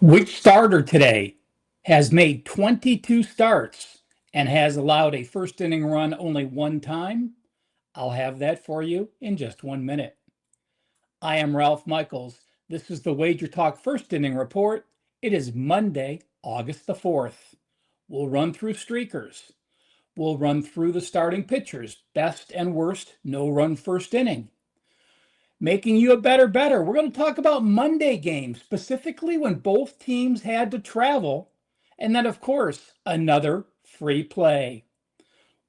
Which starter today has made 22 starts and has allowed a first inning run only one time? I'll have that for you in just 1 minute. I am Ralph Michaels. This is the Wager Talk First Inning Report. It is Monday, August the 4th. We'll run through streakers. We'll run through the starting pitchers, best and worst no-run first inning. Making you a better. We're going to talk about Monday games, specifically when both teams had to travel. And then, of course, another free play.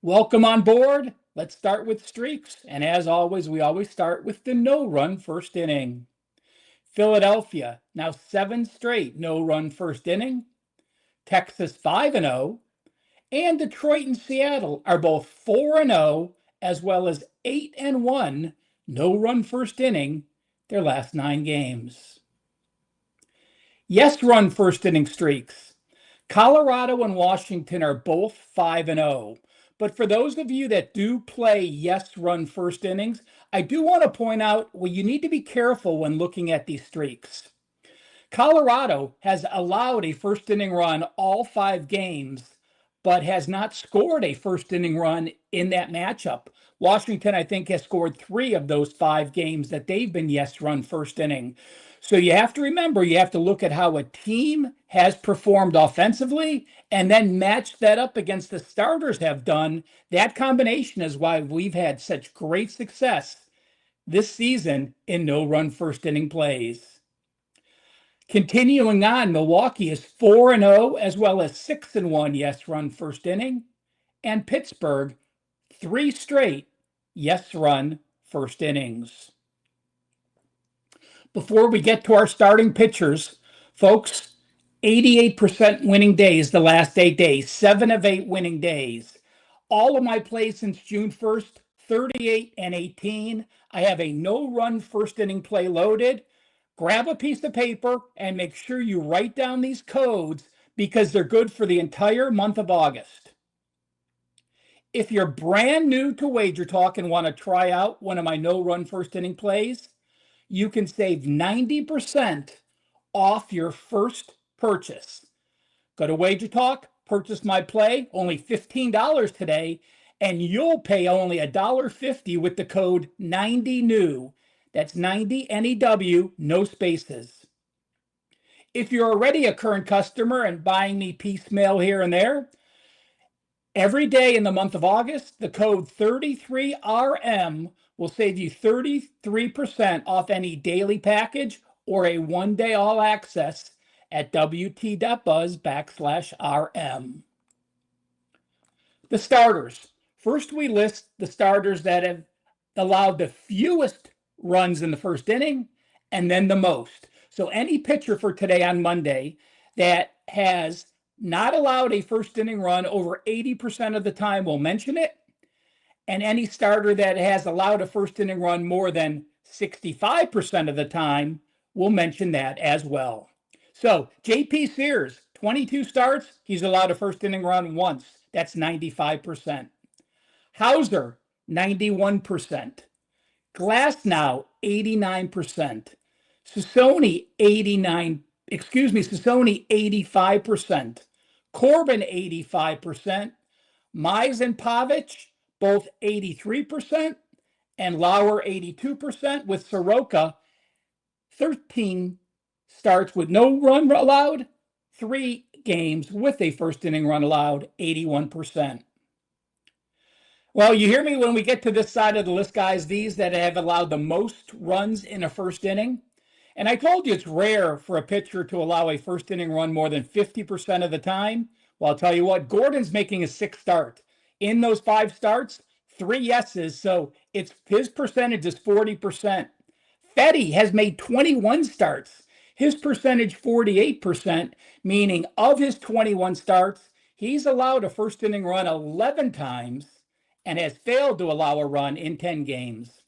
Welcome on board. Let's start with streaks. And as always, we always start with the no-run first inning. Philadelphia, now 7 straight no-run first inning. Texas 5-0. And Detroit and Seattle are both 4-0, as well as 8-1. No-run first inning, their last 9 games. Yes-run first inning streaks. Colorado and Washington are both 5-0. But for those of you that do play yes-run first innings, I do want to point out, well, you need to be careful when looking at these streaks. Colorado has allowed a first inning run all 5 games, but has not scored a first inning run in that matchup. Washington, I think, has scored 3 of those 5 games that they've been yes-run first inning. So you have to remember, you have to look at how a team has performed offensively and then match that up against the starters have done. That combination is why we've had such great success this season in no-run first inning plays. Continuing on, Milwaukee is 4-0 as well as 6-1 yes-run first inning, and Pittsburgh 3 straight yes-run first innings. Before we get to our starting pitchers, folks, 88% winning days the last 8 days, 7 of 8 winning days. All of my plays since June 1st, 38 and 18. I have a no-run first inning play loaded. Grab a piece of paper and make sure you write down these codes because they're good for the entire month of August. If you're brand new to Wager Talk and want to try out one of my no-run first inning plays, you can save 90% off your first purchase. Go to Wager Talk, purchase my play, only $15 today, and you'll pay only $1.50 with the code 90NEW. That's 90 NEW, no spaces. If you're already a current customer and buying me piecemeal here and there, every day in the month of August, the code 33RM will save you 33% off any daily package or a one-day all access at wt.buzz/RM. The starters. First, we list the starters that have allowed the fewest runs in the first inning and then the most. So any pitcher for today on Monday that has not allowed a first inning run over 80% of the time, we'll mention it. And any starter that has allowed a first inning run more than 65% of the time, we'll mention that as well. So J.P. Sears, 22 starts, he's allowed a first inning run once. That's 95%. Hauser, 91%. Glasnow, 89%. Sassoni, 85%. Corbin, 85%. Mize and Pavic, both 83%. And Lauer, 82%. With Soroka, 13 starts with no run allowed. 3 games with a first inning run allowed, 81%. Well, you hear me when we get to this side of the list, guys, these that have allowed the most runs in a first inning. And I told you it's rare for a pitcher to allow a first inning run more than 50% of the time. Well, I'll tell you what, Gordon's making a 6th start. In those 5 starts, 3 yeses, so his percentage is 40%. Fetty has made 21 starts. His percentage 48%, meaning of his 21 starts, he's allowed a first inning run 11 times and has failed to allow a run in 10 games.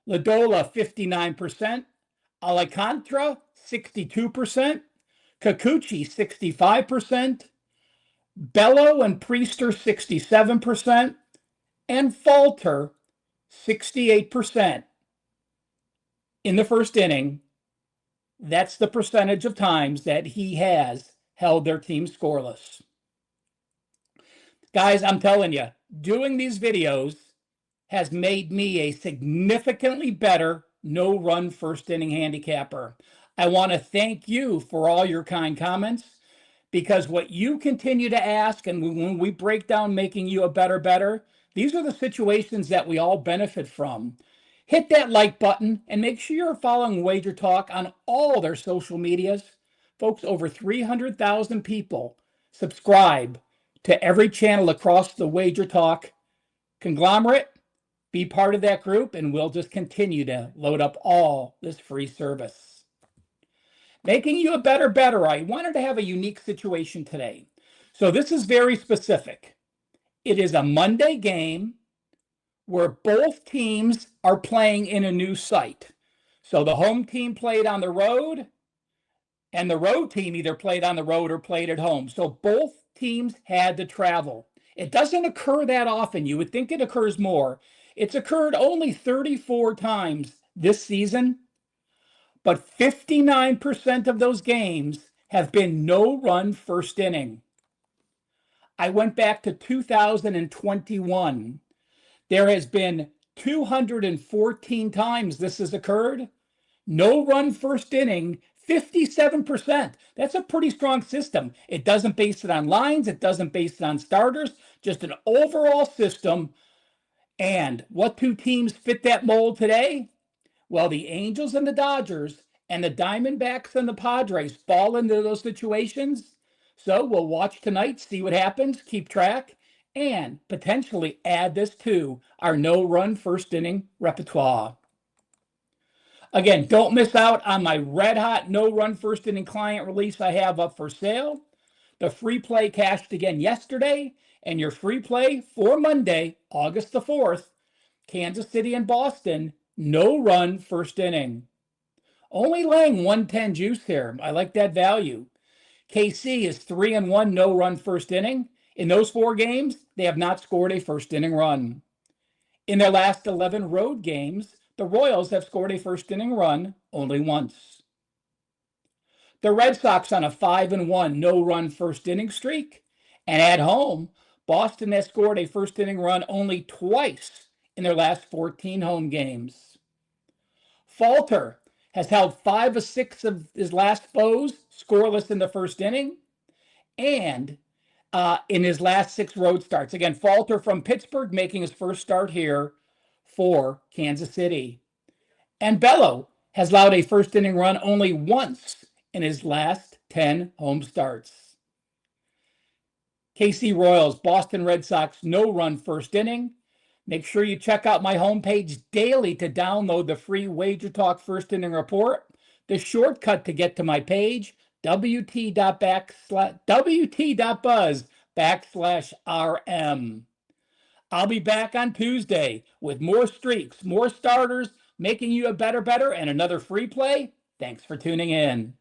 Ladola, 59%. Alcantara, 62%. Kikuchi, 65%. Bello and Priester, 67%. And Falter, 68% in the first inning That's the percentage of times that he has held their team scoreless. Guys, I'm telling you, doing these videos has made me a significantly better no-run first inning handicapper. I want to thank you for all your kind comments, because what you continue to ask, and when we break down making you a better, these are the situations that we all benefit from. Hit that like button and make sure you're following Wager Talk on all their social medias. Folks, over 300,000 people subscribe to every channel across the Wager Talk conglomerate. Be part of that group, and we'll just continue to load up all this free service. Making you a better, I wanted to have a unique situation today. So this is very specific. It is a Monday game where both teams are playing in a new site. So the home team played on the road, and the road team either played on the road or played at home. So both teams had to travel. It doesn't occur that often. You would think it occurs more. It's occurred only 34 times this season, but 59% of those games have been no-run first inning. I went back to 2021. There has been 214 times this has occurred. No-run first inning, 57%. That's a pretty strong system. It doesn't base it on lines. It doesn't base it on starters. Just an overall system. And what two teams fit that mold today? Well, the Angels and the Dodgers and the Diamondbacks and the Padres fall into those situations. So we'll watch tonight, see what happens, keep track, and potentially add this to our no-run first inning repertoire. Again, don't miss out on my red-hot no-run first inning client release I have up for sale. The free play cashed again yesterday, and your free play for Monday, August the 4th, Kansas City and Boston, no-run first inning. Only laying 110 juice here. I like that value. KC is 3-1 no-run first inning. In those 4 games, they have not scored a first inning run. In their last 11 road games, the Royals have scored a first inning run only once. The Red Sox on a 5-1 no-run first inning streak. And at home, Boston has scored a first inning run only twice in their last 14 home games. Falter has held 5 of 6 of his last foes scoreless in the first inning, and in his last 6 road starts. Again, Falter from Pittsburgh making his first start here for Kansas City. And Bello has allowed a first inning run only once in his last 10 home starts. KC Royals, Boston Red Sox, no-run first inning. Make sure you check out my homepage daily to download the free Wager Talk first inning report. The shortcut to get to my page, wt.buzz/RM. I'll be back on Tuesday with more streaks, more starters, making you a better, and another free play. Thanks for tuning in.